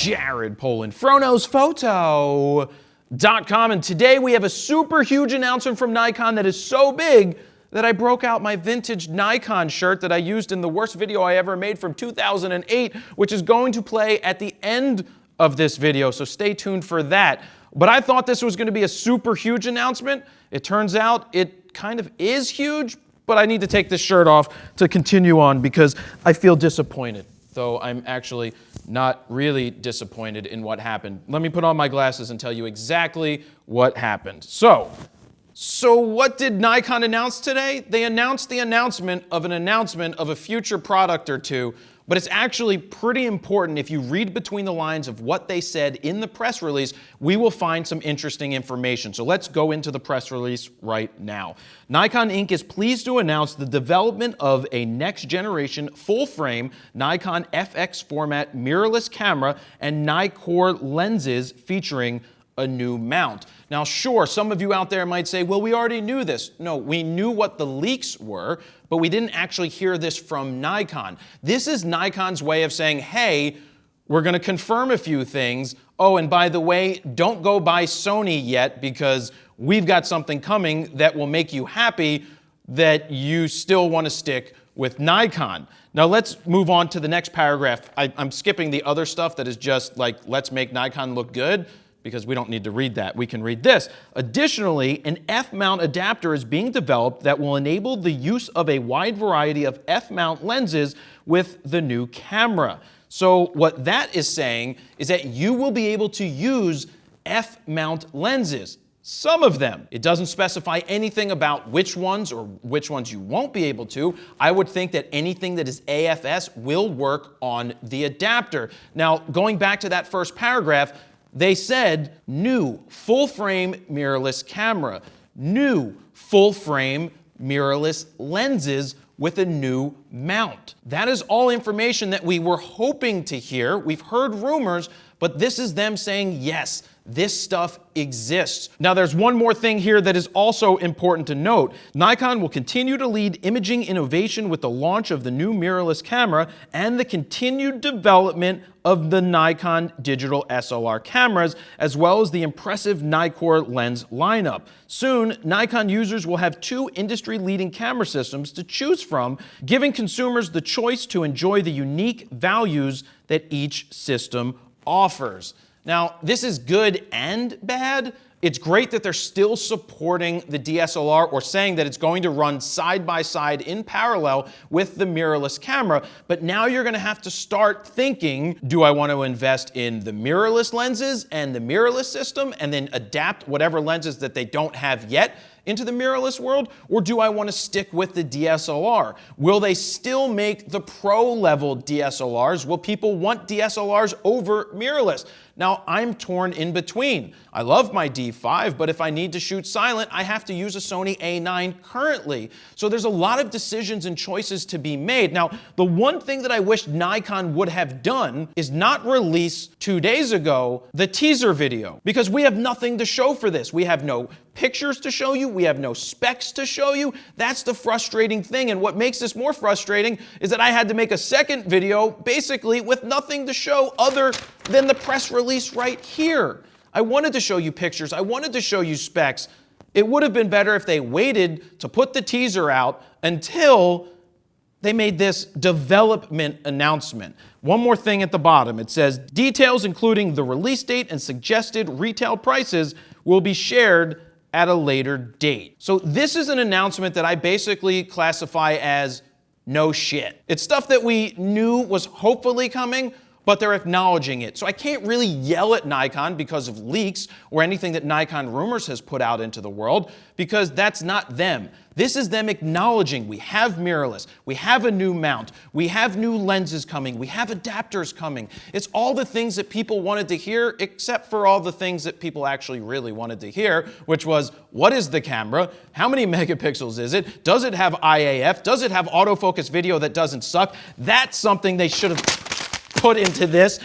Jared Polin, FroKnowsPhoto.com, and today we have a super huge announcement from Nikon that is so big that I broke out my vintage Nikon shirt that I used in the worst video I ever made from 2008, which is going to play at the end of this video, so stay tuned for that. But I thought this was going to be a super huge announcement. It turns out it kind of is huge, but I need to take this shirt off to continue on because I feel disappointed, though I'm actually not really disappointed in what happened. Let me put on my glasses and tell you exactly what happened. So what did Nikon announce today? They announced the announcement of a future product or two, but it's actually pretty important. If you read between the lines of what they said in the press release, we will find some interesting information. So let's go into the press release right now. Nikon Inc. is pleased to announce the development of a next-generation full-frame Nikon FX format mirrorless camera and Nikon Lenses featuring a new mount. Now, sure, some of you out there might say, well, we already knew this. No, we knew what the leaks were, but we didn't actually hear this from Nikon. This is Nikon's way of saying, hey, we're going to confirm a few things. Oh, and by the way, don't go buy Sony yet because we've got something coming that will make you happy that you still want to stick with Nikon. Now let's move on to the next paragraph. I'm skipping the other stuff that is just like, let's make Nikon look good, because we don't need to read that. We can read this. Additionally, an F-mount adapter is being developed that will enable the use of a wide variety of F-mount lenses with the new camera. So what that is saying is that you will be able to use F-mount lenses. Some of them. It doesn't specify anything about which ones or which ones you won't be able to. I would think that anything that is AFS will work on the adapter. Now, going back to that first paragraph, they said new full-frame mirrorless camera, new full-frame mirrorless lenses with a new mount. That is all information that we were hoping to hear. We've heard rumors, but this is them saying, yes, this stuff exists. Now, there's one more thing here that is also important to note. Nikon will continue to lead imaging innovation with the launch of the new mirrorless camera and the continued development of the Nikon digital SLR cameras, as well as the impressive Nikon lens lineup. Soon, Nikon users will have two industry-leading camera systems to choose from, giving consumers the choice to enjoy the unique values that each system offers. Now, this is good and bad. It's great that they're still supporting the DSLR or saying that it's going to run side by side in parallel with the mirrorless camera. But now you're going to have to start thinking, do I want to invest in the mirrorless lenses and the mirrorless system and then adapt whatever lenses that they don't have yet into the mirrorless world, or do I want to stick with the DSLR? Will they still make the pro-level DSLRs? Will people want DSLRs over mirrorless? Now, I'm torn in between. I love my D5, but if I need to shoot silent, I have to use a Sony A9 currently. So there's a lot of decisions and choices to be made. Now, the one thing that I wish Nikon would have done is not release 2 days ago the teaser video, because we have nothing to show for this. We have no pictures to show you. We have no specs to show you. That's the frustrating thing. And what makes this more frustrating is that I had to make a second video basically with nothing to show other than the press release right here. I wanted to show you pictures. I wanted to show you specs. It would have been better if they waited to put the teaser out until they made this development announcement. One more thing at the bottom. It says, details including the release date and suggested retail prices will be shared at a later date. So this is an announcement that I basically classify as no shit. It's stuff that we knew was hopefully coming, but they're acknowledging it. So I can't really yell at Nikon because of leaks or anything that Nikon Rumors has put out into the world, because that's not them. This is them acknowledging we have mirrorless, we have a new mount, we have new lenses coming, we have adapters coming. It's all the things that people wanted to hear, except for all the things that people actually really wanted to hear, which was, what is the camera? How many megapixels is it? Does it have IAF? Does it have autofocus video that doesn't suck? That's something they should have put into this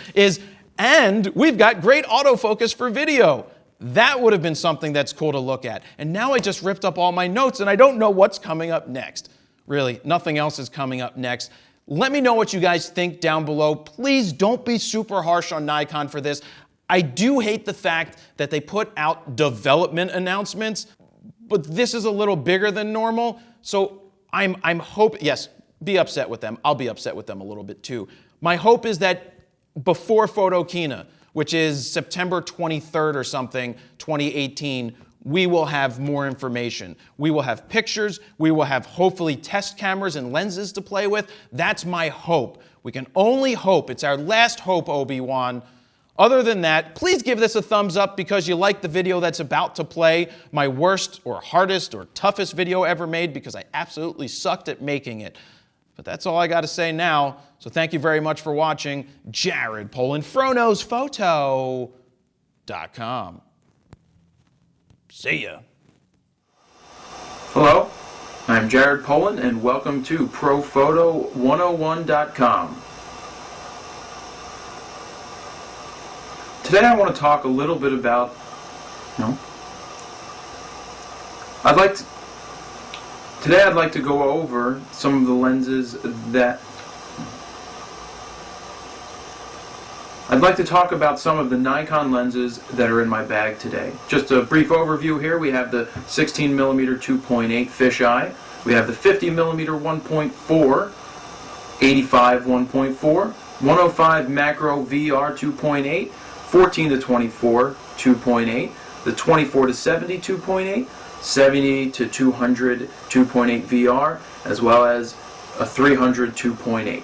and we've got great autofocus for video. That would have been something that's cool to look at. And now I just ripped up all my notes and I don't know what's coming up next. Really, nothing else is coming up next. Let me know what you guys think down below. Please don't be super harsh on Nikon for this. I do hate the fact that they put out development announcements, but this is a little bigger than normal. So I'm hoping, yes, be upset with them. I'll be upset with them a little bit too. My hope is that before Photokina, which is September 23rd or something, 2018, we will have more information. We will have pictures. We will have hopefully test cameras and lenses to play with. That's my hope. We can only hope. It's our last hope, Obi-Wan. Other than that, please give this a thumbs up because you like the video that's about to play, my worst or hardest or toughest video ever made, because I absolutely sucked at making it. But that's all I got to say now. So thank you very much for watching. Jared Polin, FroKnowsPhoto.com. See ya. Hello, I'm Jared Polin, and welcome to ProPhoto101.com. Today I want to talk a little bit about, Today I'd like to go over some of the lenses that I'd like to talk about some of the Nikon lenses that are in my bag today. Just a brief overview here. We have the 16mm 2.8 fisheye. We have the 50mm 1.4, 85 1.4, 105 macro VR 2.8, 14 to 24 2.8, the 24 to 70 2.8, 70 to 200 2.8 VR, as well as a 300 2.8.